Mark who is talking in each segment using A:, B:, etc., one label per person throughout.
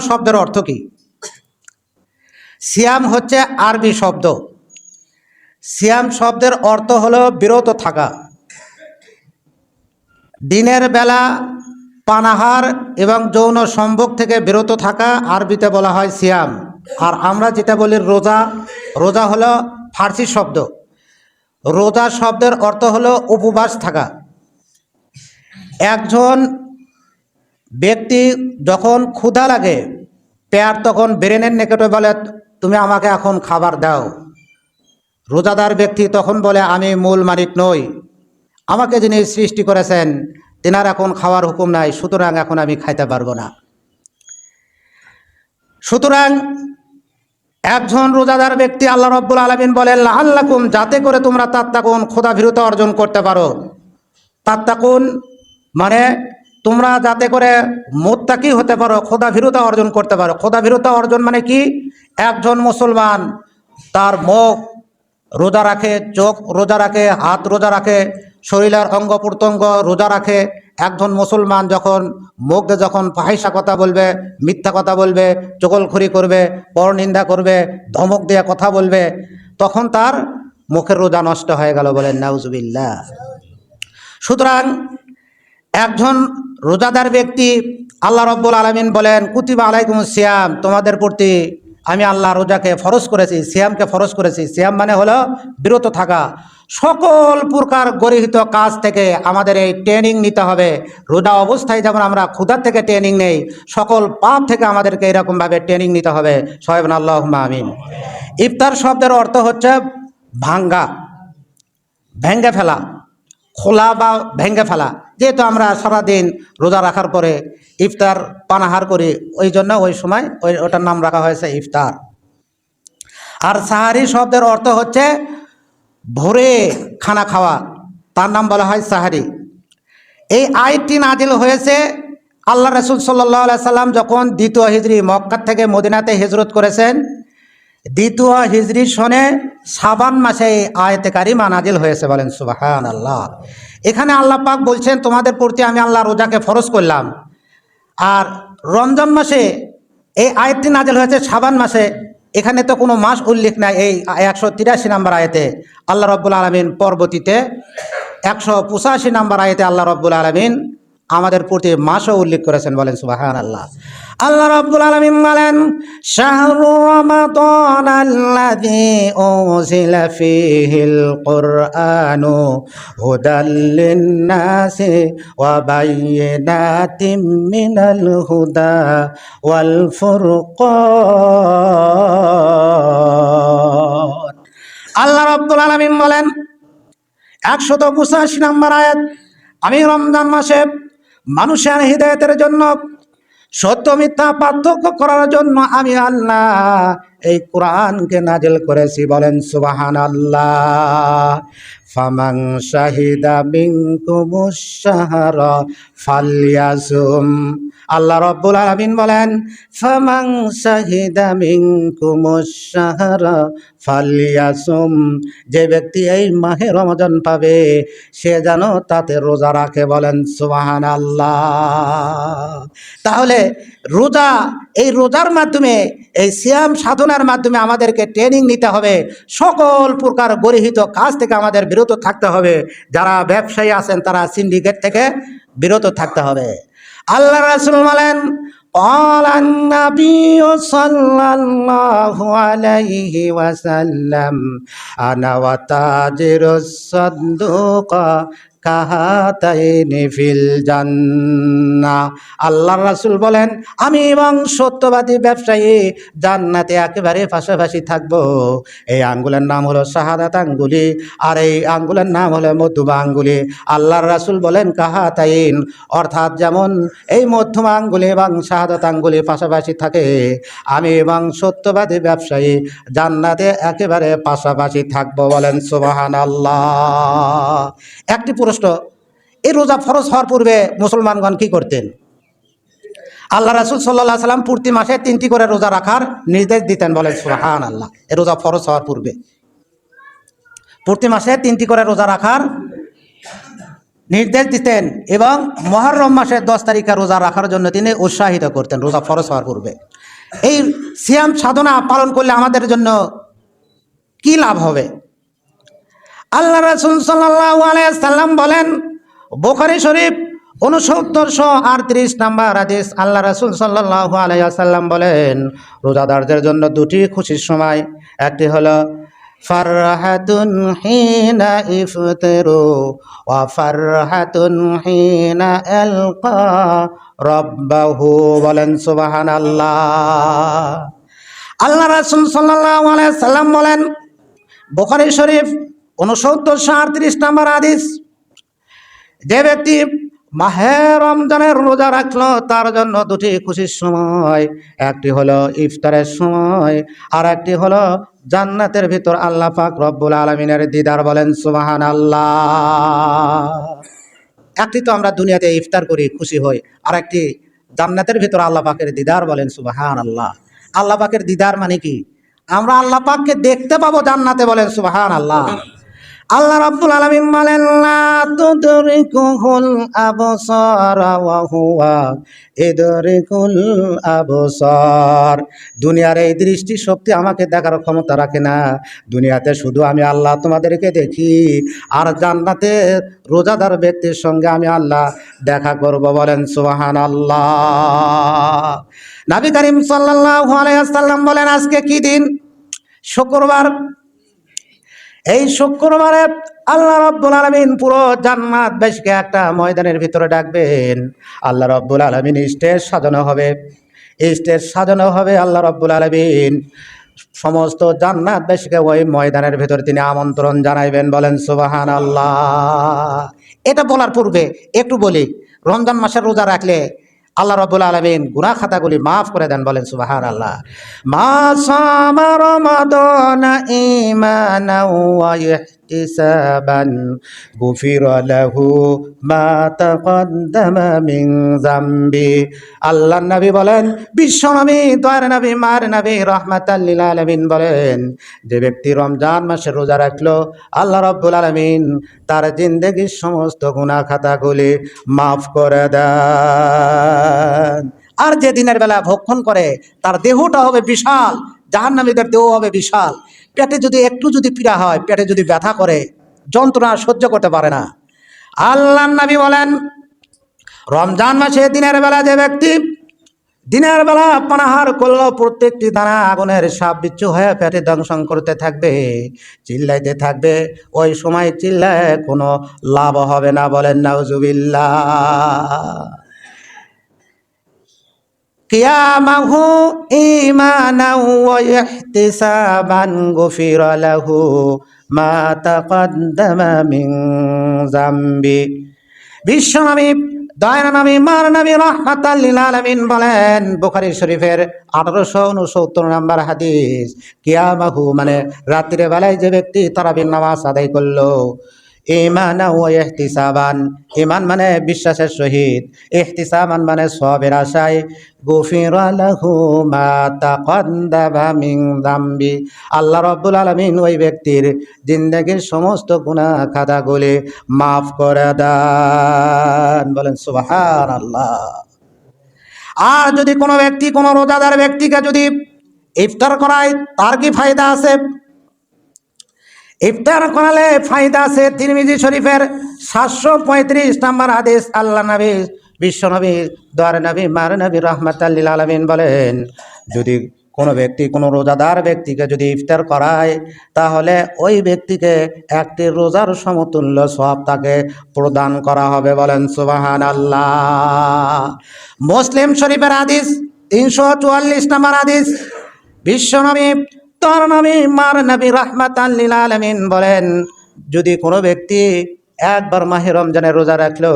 A: শব্দের অর্থ কি? সিয়াম হচ্ছে আরবি শব্দ। সিয়াম শব্দের অর্থ হলো বিরত থাকা। দিনের বেলা পানাহার এবং যৌন সম্ভোগ থেকে বিরত থাকা আরবিতে বলা হয় সিয়াম। আর আমরা যেটা বলি রোজা, রোজা হলো ফার্সি শব্দ। রোজা শব্দের অর্থ হলো উপবাস থাকা। একজন ব্যক্তি যখন ক্ষুধা লাগে, পেট তখন ব্রেনের নিকটে বলে তুমি আমাকে এখন খাবার দাও। রোজাদার ব্যক্তি তখন বলে আমি মূল মালিক নই, আমাকে যিনি সৃষ্টি করেছেন তেনার এখন খাওয়ার হুকুম নাই, সুতরাং এখন আমি খাইতে পারবো না। সুতরাং একজন রোজাদার ব্যক্তি আল্লাহ রাব্বুল আলামিন বলেন লাআল্লাকুম, যাতে করে তোমরা তাত্তাকুন, ক্ষুধাভীরতা অর্জন করতে পারো। তাত্তাকুন মানে তোমরা যাতে করে মুত্তাকি হতে পারো, ক্ষুধাভীরতা অর্জন করতে পারো। ক্ষুধাভীরতা অর্জন মানে কি? একজন মুসলমান তার মুখ রোজা রাখে, চোখ রোজা রাখে, হাত রোজা রাখে, শরীরের অঙ্গ প্রত্যঙ্গ রোজা রাখে। একজন মুসলমান যখন মুখ দিয়ে যখন ফাহিশা কথা বলবে, মিথ্যা কথা বলবে, চগলখড়ি করবে, পরনিন্দা করবে, ধমক দিয়ে কথা বলবে, তখন তার মুখের রোজা নষ্ট হয়ে গেল, বলেন নাউজুবিল্লাহ। সুতরাং একজন রোজাদার ব্যক্তি আল্লাহ রাব্বুল আলামিন বলেন কুতিবা আলাইকুমুস সিয়াম, তোমাদের প্রতি আমি আল্লাহ রোজাকে ফরজ করেছি, সিয়ামকে ফরজ করেছি। সিয়াম মানে হলো বিরত থাকা। সকল প্রকার গরিহিত কাজ থেকে আমাদের এই ট্রেনিং নিতে হবে। রোজা অবস্থায় যেমন আমরা ক্ষুধার থেকে ট্রেনিং নেই, সকল পাপ থেকে আমাদেরকে এরকমভাবে ট্রেনিং নিতে হবে। সবাই বলেন আল্লাহুম্মা আমিন। ইফতার শব্দের অর্থ হচ্ছে ভাঙ্গা, ভেঙ্গে ফেলা, খোলা বা ভেঙ্গে ফেলা। যেহেতু আমরা সারাদিন রোজা রাখার পরে ইফতার পানাহার করি, ওই জন্য ওই সময় ওটার নাম রাখা হয়েছে ইফতার। আর সাহারি শব্দের অর্থ হচ্ছে ভোরে খানা খাওয়া, তার নাম বলা হয় সাহারি। এই আয়াতটি নাজিল হয়েছে আল্লাহ রাসূল সাল্লাল্লাহু আলাইহি সাল্লাম যখন দ্বিতীয় হিজরি মক্কা থেকে মদিনাতে হিজরত করেছেন। দ্বিতীয় হিজরি সনে শাবান মাসে এই আয়াতে কারিমা নাজিল হয়েছে, বলেন সুবহানাল্লাহ। এখানে আল্লাহ পাক বলছেন তোমাদের প্রতি আমি আল্লাহ রোজাকে ফরজ করলাম। আর রমজান মাসে এই আয়াতটি নাজিল হয়েছে শাবান মাসে। এখানে তো কোনো মাস উল্লেখ নাই। এই 183 নম্বর আয়াতে আল্লাহ রাব্বুল আলামিন, পরবর্তীতে 185 নম্বর আয়াতে আল্লাহ রাব্বুল আলামিন আমাদের প্রতি মাসও উল্লেখ করেছেন, বলেন সুবহানাল্লাহ। আল্লাহ রাব্বুল আলামিন বলেন শাহরু রমাদানাল্লাযী উনজিলা ফীহিল কুরআনু হুদাল লিন-নাসি ওয়া বায়্যিনাতিম মিনাল হুদা ওয়াল ফুরকান। আল্লাহ রাব্বুল আলামিন বলেন 185 নম্বর আয়াত, আমি রমজান মাসে মানুষের হিদায়াতের জন্য, সত্য মিথ্যা পার্থক্য করার জন্য আমি আল্লাহ এই কোরআনকে নাজিল করেছি, বলেন সুবহানাল্লাহ। ফামান শাহিদা মিনকুমুশ শাহরা ফালইয়াসুম। আল্লাহ রাব্বুল আলামিন বলেন ফামান শাহিদা মিনকুমুশ শাহরা ফালইয়াসুম, যে ব্যক্তি এই মাহে রমজান পাবে সে যেন তাতে রোজা রাখে, বলেন সুবহানাল্লাহ। তাহলে রোজা, এই রোজার মাধ্যমে, এই সিয়াম সাধনার মাধ্যমে আমাদেরকে ট্রেনিং নিতে হবে। সকল প্রকার গরিহিত কাজ থেকে আমাদের বিরত থাকতে হবে। যারা ব্যবসায়ী আছেন তারা সিন্ডিকেট থেকে বিরত থাকতে হবে। আল্লাহ রাসূল বলেন ক্বালান নাবিয়্যু সাল্লাল্লাহু আলাইহি ওয়াসাল্লাম আনা ওয়া তাজিরুস সাদুকা কাহাতাইনি ফিল জান্নাহ। আল্লাহর রাসূল বলেন আমি এবং সত্যবাদী ব্যবসায়ী জান্নাতে একেবারে পাশাপাশি থাকবো। এই আঙ্গুলের নাম হলো শাহাদাত আঙ্গুলি, আর এই আঙ্গুলের নাম হলো মধ্যমা আঙ্গুলি। আল্লাহর রাসূল বলেন কাহাতাইন, অর্থাৎ যেমন এই মধ্যমা আঙ্গুলি এবং শাহাদাত আঙ্গুলি পাশাপাশি থাকে, আমি এবং সত্যবাদী ব্যবসায়ী জান্নাতে একেবারে পাশাপাশি থাকবো, বলেন সুবহানাল্লাহ। একটি প্রশ্ন, এই রোজা ফরজ হওয়ার পূর্বে মুসলমানগণ কি করতেন? আল্লাহ রাসূল সাল্লাল্লাহু আলাইহি সাল্লাম প্রতি মাসে 3টি করে রোজা রাখার নির্দেশ দিতেন, বলেন সুবহানাল্লাহ। এই রোজা ফরজ হওয়ার পূর্বে প্রতি মাসে 3টি করে রোজা রাখার নির্দেশ দিতেন এবং মুহররম মাসের 10 তারিখে রোজা রাখার জন্য তিনি উৎসাহিত করতেন রোজা ফরজ হওয়ার পূর্বে। এই সিয়াম সাধনা পালন করলে আমাদের জন্য কি লাভ হবে? আল্লাহ রাসূল সাল্লাল্লাহু আলাইহি সাল্লাম বলেন, বুখারী শরীফ 6938 নম্বর হাদিস, আল্লাহ রাসূল সাল্লাল্লাহু আলাইহি সাল্লাম বলেন, রোজাদারদের জন্য দুটি খুশির সময়, একটি হলো ফারহাতুন হিনা ইফতারু ওয়া ফারহাতুন হিনা আলকা রাব্বাহু, বলেন সুবহানাল্লাহ। আল্লাহ রাসূল সাল্লাল্লাহু আলাইহি সাল্লাম বলেন, বুখারী শরীফ 6938 নম্বর হাদিস, যে ব্যক্তি মাহে রমজানের রোজা রাখলো তার জন্য দুটি খুশির সময়, একটি হলো ইফতারের সময় আর একটি হলো জান্নাতের ভিতর আল্লাহ পাক রব্বুল আলামিনের দিদার, বলেন সুবহানাল্লাহ। একটি তো আমরা দুনিয়াতে ইফতার করি, খুশি হই, আর একটি জান্নাতের ভিতর আল্লাহ পাকের দিদার, বলেন সুবহানাল্লাহ। আল্লাহ পাকের দিদার মানে কি? আমরা আল্লাহ পাককে দেখতে পাবো জান্নাতে, বলেন সুবহানাল্লাহ। আল্লাহ রাব্বুল আলামিন বলেন, লা তুদরিকুহুল আবসার ওয়া হুয়া ইদরিকুল আবসার। দুনিয়ার এই দৃষ্টি শক্তি আমাকে দেখার ক্ষমতা রাখে না। দুনিয়াতে শুধু আমি আল্লাহ তোমাদেরকে দেখি, আর জান্নাতে রোজাদার ব্যক্তির সঙ্গে আমি আল্লাহ দেখা করব, বলেন সুবহানাল্লাহ। নবী করিম সাল্লাল্লাহু আলাইহি ওয়াসাল্লাম বলেন, আজকে কি দিন? শুক্রবার। এই শুক্রবারে আল্লাহ রাব্বুল আলামিন পুরো জান্নাতবাসীকে একটা ময়দানের ভিতরে ডাকবেন। আল্লাহ রাব্বুল আলামিন স্টেজ সাজানো হবে, স্টেজ সাজানো হবে। আল্লাহ রাব্বুল আলামিন সমস্ত জান্নাতবাসীকে ওই ময়দানের ভিতরে তিনি আমন্ত্রণ জানাইবেন, বলেন সুবহানাল্লাহ। এটা বলার পূর্বে একটু বলি, রমজান মাসের রোজা রাখলে আল্লাহ রাব্বুল আলামিন গুনাহ খাতাগুলি মাফ করে দেন, বলেন সুবহানাল্লাহ। মা সামা রমাদানা ঈমানাও ওয়া ইহতিসাবান গুফিরা লাহু মা তাকদ্দামা মিন যামবি। আল্লাহর নবী বলেন, বিশ্বনবী, দয়ার নবী, মার নবী, রাহমাতাল লিল আলামিন বলেন, যে ব্যক্তি রমজান মাসে রোজা রাখলো আল্লাহ রাব্বুল আলামিন তার জিন্দেগীর সমস্ত গুনাহ খাতাগুলি মাফ করে দেন। আর যে দিনের বেলা ভক্ষণ করে তার দেহটা হবে বিশাল, জাহান্নামীদের দেহ হবে বিশাল। পেটে যদি একটু যদি পীড়া হয়, পেটে যদি ব্যথা করে, যন্ত্রণা সহ্য করতে পারে না। আল্লাহর নবী বলেন, রমজান মাসে দিনের বেলা যে ব্যক্তি দিনের বেলা পানাহার করলো, প্রত্যেকটি দানা আগুনের সাপ বিচ্ছু হয়ে পেটে দংশন করতে থাকবে, চিল্লাইতে থাকবে। ওই সময় চিল্লায় কোনো লাভ হবে না, বলেন নাউজুবিল্লাহ। কিয়ামাহু ঈমানাও ওয়া ইহতিসাবান গুফিরা লাহু মা তাকদ্দামা মিন যামবি। বিশ্বনবী, দয়ার নবী, মার নবী, রাহমাতাল লিল আলামিন বলেন, বুখারী শরীফের 1869 নম্বর হাদিস, কিয়ামাহু মানে রাত্রির বেলায় যে ব্যক্তি তারাবির নামাজ আদায় করলো, ঈমানাও ওয়া ইহতিসাবান, ঈমান মানে বিশ্বাসের সহিত, ইহতিসাবান মানে সওয়াবের আশায়, গুফিরা লাহু মা তাকদ্দামা মিন যামবি, আল্লাহ রাব্বুল আলামিন ওই ব্যক্তির জিন্দেগীর সমস্ত গুনাহ খাতাগুলি মাফ করে দেন, বলেন সুবহানাল্লাহ। আর যদি কোনো ব্যক্তি কোনো রোজাদার ব্যক্তিকে যদি ইফতার করায়, তার কি ফায়দা আছে? ইফতার করালে ফায়দা আছে। তিরমিজি শরীফের 735 নম্বর হাদিস, আল্লাহ নবী, বিশ্বনবী, দয়ার নবী, মার নবী, রাহমাতাল লিল আলামিন বলেন, যদি কোনো ব্যক্তি কোনো রোজাদার ব্যক্তিকে যদি ইফতার করায়, তাহলে ওই ব্যক্তিকে একটি রোজার সমতুল্য সওয়াব তাকে প্রদান করা হবে, বলেন সুবহানাল্লাহ। মুসলিম শরীফের হাদিস 344 নম্বর হাদিস, বিশ্বনবী, তার নবী, মার নবী, রাহমাতাল লিল আলামিন বলেন, যদি কোনো ব্যক্তি একবার মাহে রমজানের রোজা রাখলো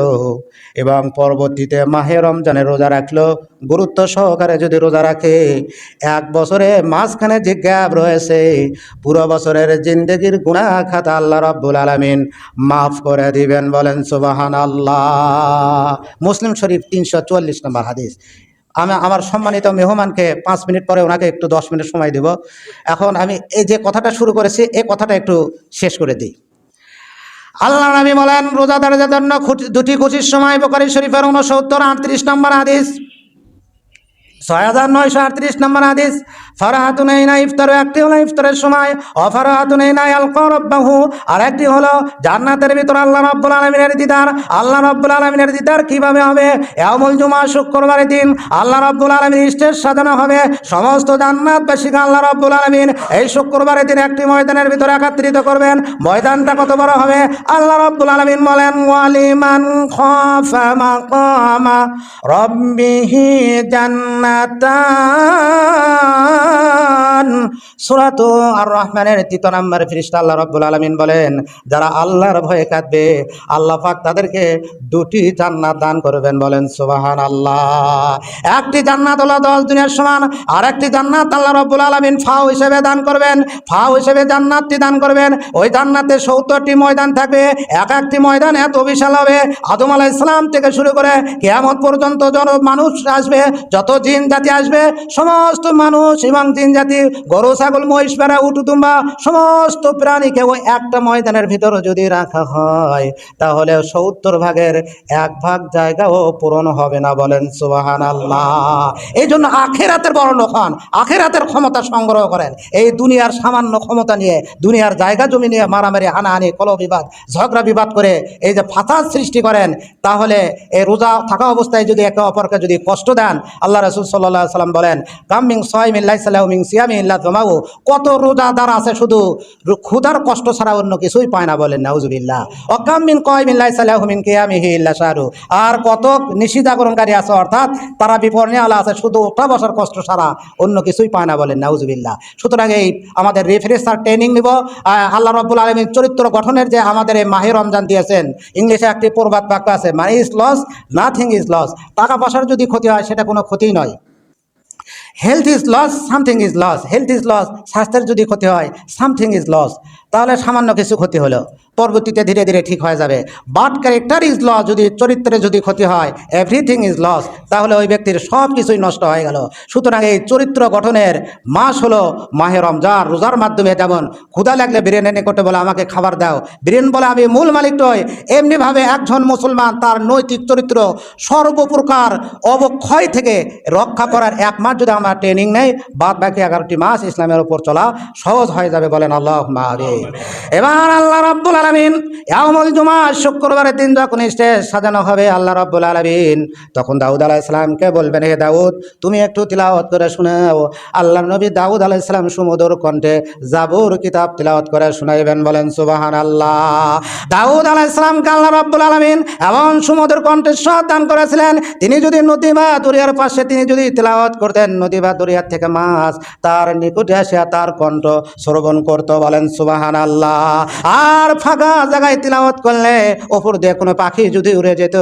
A: এবং পরবর্তীতে মাহে রমজানের রোজা রাখলো, গুরুত্ব সহকারে যদি রোজা রাখে, 1 বছরে মাঝখানে যে গ্যাপ রয়েছে, পুরো বছরের জিন্দেগির গুনাহ খাতা আল্লাহ রাব্বুল আলামিন মাফ করে দিবেন, বলেন সুবহানাল্লাহ। মুসলিম শরীফ 344 নম্বর হাদিস। আমি আমার সম্মানিত মেহমানকে 5 মিনিট পরে ওনাকে একটু 10 মিনিট সময় দেব। এখন আমি এই যে কথাটা শুরু করেছি, এই কথাটা একটু শেষ করে দিই। আল্লাহ নবী বলেন রোজাদারদের জন্য দুটি খুশির সময় বুখারী শরীফের 69-38 নম্বর হাদিস, 6938 নম্বর হাদিস, ফারাহাতুন ইনা ইফতার, একটি হলো ইফতারের সময়, অফারাহাতুন ইনা আলকা রাব্বাহু, আর একটি হলো জান্নাতের ভিতর আল্লাহ রাব্বুল আলামিনের দিদার। আল্লাহ রাব্বুল আলামিনের দিদার কিভাবে হবে? ইয়াউমুল জুমআ, শুক্রবারের দিন আল্লাহ রাব্বুল আলামিন স্টেজ সাজানো হবে, সমস্ত জান্নাতবাসীকে আল্লাহ রাব্বুল আলামিন এই শুক্রবারের দিন একটি ময়দানের ভিতরে একত্রিত করবেন। ময়দানটা কত বড় হবে? আল্লাহ রাব্বুল আলামিন বলেন ওয়ালিমান খাফা মাকামা রাব্বিহি জান্নাতান। সূরাত আর রহমানের 3 নম্বর ফেরেশতা আল্লাহ রাব্বুল আলামিন বলেন যারা আল্লাহর ভয়ে কাঁদবে আল্লাহ পাক তাদেরকে দুটি জান্নাত দান করবেন, বলেন সুবহানাল্লাহ। একটি জান্নাত হলো 10 দুনিয়ার সমান, আর একটি জান্নাত আল্লাহ রাব্বুল আলামিন ফাও হিসেবে দান করবেন। ফাও হিসেবে জান্নাতটি দান করবেন। ওই জান্নাতে 70টি ময়দান থাকবে, এক একটি ময়দান এত বিশাল হবে, আদম আলাইহিস সালাম থেকে শুরু করে কিয়ামত পর্যন্ত যত মানুষ আসবে, যত জিন জাতি আসবে, সমস্ত মানুষ এবং জিন জাতি, গরু ছাগল মহিষ ভেড়া উট দুম্বা সমস্ত প্রাণীকে ওই একটা ময়দানের ভিতর যদি রাখা হয় তাহলে 70 ভাগের 1 ভাগ জায়গাও পূরণ হবে না, বলেন সুবহানাল্লাহ। এই জন্য আখিরাতের বড় লোক হন, আখিরাতের ক্ষমতা সংগ্রহ করেন। এই দুনিয়ার সামান্য ক্ষমতা নিয়ে, দুনিয়ার জায়গা জমি নিয়ে মারামারি হানাহানি কলহ বিবাদ ঝগড়া বিবাদ করে এই যে ফাসাদ সৃষ্টি করেন, তাহলে এই রোজা থাকা অবস্থায় যদি একে অপরকে যদি কষ্ট দেন, আল্লাহ রাসূল সাল্লাল্লাহু আলাইহি সাল্লাম বলেন কামিং সাইমিন লাইসা লাহু মিন সিয়ামি ইল্লা তামাউ, কত রোজাদার আছে শুধু ক্ষুধার কষ্ট ছাড়া অন্য কিছুই পায় না, বলেন নাউজুবিল্লাহ। ও কামিন কাইমিন লাইসা লাহু মিন কিয়ামিহি ইল্লা শাহরু, আর কত নিষিদ্ধাকরণকারী আছে, অর্থাৎ তারা বিপর্ণে আলা আছে, শুধু ওঠা বসার কষ্ট ছাড়া অন্য কিছুই পায় না, বলেন নাউজুবিল্লাহ। সুতরাং এই আমাদের রিফ্রেশার ট্রেনিং নিব। আল্লাহ রাব্বুল আলামিন চরিত্র গঠনের যে আমাদের এই মাহে রমজান দিয়েছেন, ইংলিশে একটি প্রবাদ বাক্য আছে, money is loss nothing is loss. টাকা পয়সার যদি ক্ষতি হয় সেটা কোনো ক্ষতিই নয়। Health is loss something is loss, health is loss, স্বাস্থ্যের যদি ক্ষতি হয় সামথিং ইজ লস, তাহলে সামান্য কিছু ক্ষতি হলো, পরবর্তীতে ধীরে ধীরে ঠিক হয়ে যাবে। বাট ক্যারেক্টার ইজ লস, যদি চরিত্রে যদি ক্ষতি হয় এভরিথিং ইজ লস, তাহলে ওই ব্যক্তির সব কিছুই নষ্ট হয়ে গেল। সুতরাং এই চরিত্র গঠনের মাস হলো মাহে রমজান। রোজার মাধ্যমে যেমন ক্ষুধা লাগলে বিরিয়ানি নিকটে বলে আমাকে খাবার দাও, বিরিয়ানি বলে আমি মূল মালিক নই, এমনিভাবে একজন মুসলমান তার নৈতিক চরিত্র সর্বপ্রকার অবক্ষয় থেকে রক্ষা করার 1 মাস যদি আমরা ট্রেনিং নেই, বাদ বাকি 11টি মাস ইসলামের উপর চলা সহজ হয়ে যাবে, বলেন আল্লাহুম্মা আমিন। এবার আল্লাহ রাব্বুল আলামিন ইয়াউমুল জুমআ, শুক্রবারের দিন যখন স্টেজ সাজানো হবে, আল্লাহ রাব্বুল আলামিন তখন দাউদ আলাইহিস সালামকে বলবেন, হে দাউদ তুমি একটু তিলাওয়াত করে শোনাও। আল্লাহর নবী দাউদ আলাইহিস সালাম সুমধুর কণ্ঠে জাবুর কিতাব তিলাওয়াত করে শোনাইবেন, বলেন সুবহানাল্লাহ। দাউদ আলাইহিস সালামকে আল্লাহ রাব্বুল আলামিন এমন সুমধুর কণ্ঠে দান করেছিলেন, তিনি যদি নদী বা দরিয়ার পাশে তিনি যদি তিলাওয়াত করতেন, নদী বা দরিয়ার থেকে মাছ তার নিকটে আসিয়া তার কণ্ঠ শ্রবণ করত, বলেন সুবহানাল্লাহ। আর ফাঁকা জায়গায় তিলাওয়াত করলে ওপর দিয়ে কোনো পাখি যদি উড়ে যেত,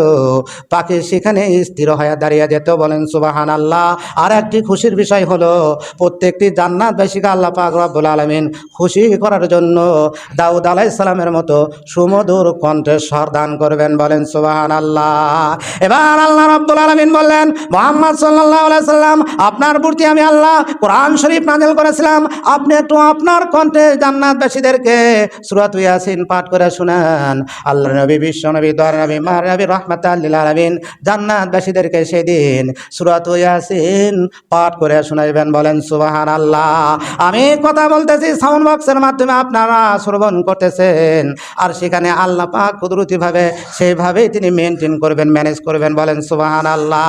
A: পাখি সেখানে স্থির হয়ে দাঁড়িয়ে যেত, বলেন সুবহানাল্লাহ। আর একটি খুশির বিষয় হলো প্রত্যেকটি জান্নাতবাসীকে আল্লাহ পাক রব্বুল আলামিন খুশি করার জন্য দাউদ আলাইহিস সালামের মতো সুমধুর কণ্ঠে স্বর দান করবেন, বলেন সুবহানাল্লাহ। এবার আল্লাহ রাব্বুল আলামিন বললেন, মুহাম্মদ সাল্লাল্লাহু আলাইহি সাল্লাম আপনার প্রতি আমি আল্লাহ কোরআন শরীফ নাযিল করেছিলাম, আপনি একটু আপনার কণ্ঠে জান্নাতবাসীদেরকে সূরা ইয়াসিন পাঠ করে শুনান। আল্লাহর নবী, বিশ্ব নবী, দয়ার নবী, মার নবী, রাহমাতাল লিল আলামিন জান্নাতবাসীদেরকে সেদিন সূরা ইয়াসিন পাঠ করে শোনাইবেন, বলেন সুবহানাল্লাহ। আমি কথা বলতেছি, সাউন্ড বক্সের মাধ্যমে আপনারা শ্রবণ করতেছেন, আর সেখানে আল্লাহ পাক কুদরতিভাবে সেইভাবেই তিনি মেনটেন করবেন, ম্যানেজ করবেন, বলেন সুবহানাল্লাহ।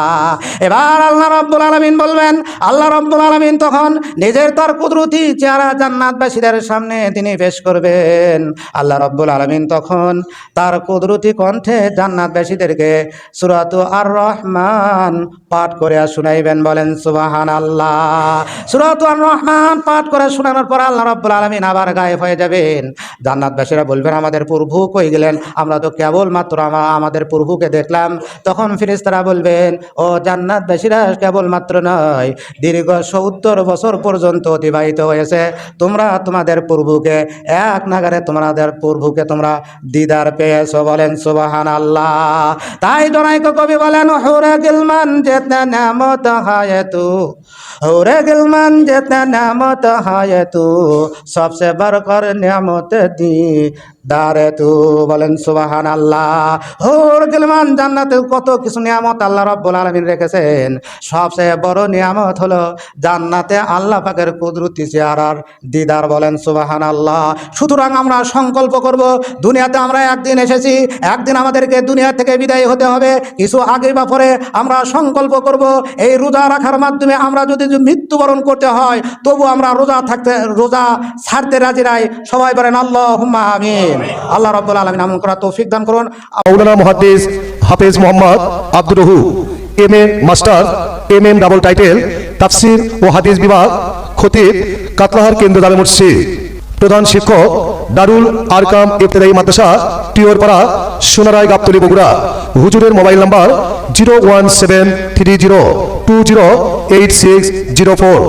A: এবার আল্লাহ রাব্বুল আলামিন বলবেন, আল্লাহ রাব্বুল আলামিন তখন নিজের তার কুদরতি চেহারা জান্নাতবাসীদের সামনে তিনি পেশ করবেন। আল্লাহ রাব্বুল আলামিন তখন তার কুদরতি কণ্ঠে জান্নাতবাসীদেরকে সূরা আর রহমান পাঠ করে শুনাইবেন, বলেন সুবহানাল্লাহ। সূরা আর রহমান পাঠ করে শোনানোর পর আল্লাহ রাব্বুল আলামিন আবার গায়েব হয়ে যাবেন। জান্নাতবাসীরা বলবেন, আমাদের প্রভু কই গেলেন? আমরা তো কেবলমাত্র আমাদের প্রভুকে দেখলাম। তখন ফেরেশতারা বলবেন, ও জান্নাতবাসীরা কেবলমাত্র নয়, দীর্ঘ 70 বছর পর্যন্ত অতিবাহিত হয়েছে, তোমরা তোমাদের প্রভুকে এক নাগারে তোমাদের প্রভুকে তোমরা দিদার পেয়েছো, বলেন সুবহানাল্লাহ। তাই জনাইক কবি বলেন, হুরে গিলমান যেতে নামত হয় তু, হুরে গিলমান যেতে নামত হয় তু, সবসে বরকর নিয়ামত দি দারেতু, বলেন সুবহানাল্লাহ। হুর গিলমান, জান্নাতে কত কিছু নিয়ামত আল্লাহ রাব্বুল আলামিন রেখেছেন। সবচেয়ে বড় নিয়ামত হলো জান্নাতে আল্লাহ পাকের কুদরতি চেহারার দিদার, বলেন সুবহানাল্লাহ। সুতরাং আমরা সংকল্প করব, দুনিয়াতে আমরা একদিন এসেছি, একদিন আমাদেরকে দুনিয়া থেকে বিদায় হতে হবে। কিছু আগে বা পরে আমরা সংকল্প করব, এই রোজা রাখার মাধ্যমে আমরা যদি মৃত্যুবরণ করতে হয় তবু আমরা রোজা ছাড়তে রাজি নাই। সবাই বলেন আল্লাহুম্মা আমিন। আল্লাহ রাব্বুল আলামিন আমল করার তৌফিক দান করুন।
B: মাওলানা মুহাদ্দিস হাফেজ মোহাম্মদ আব্দুর রহু, MA master, MM double title, তাফসির ও হাদিস বিভাগ, খতিব, কাতলাহার কেন্দ্র জামে মসজিদ। প্রধান শিক্ষক দারুল আরকাম ইবতেদায়ী মাদ্রাসা, টিওরপাড়া, সোনারায় গাবতলী, বগুড়া। হুজুরের মোবাইল নাম্বার 01730208604।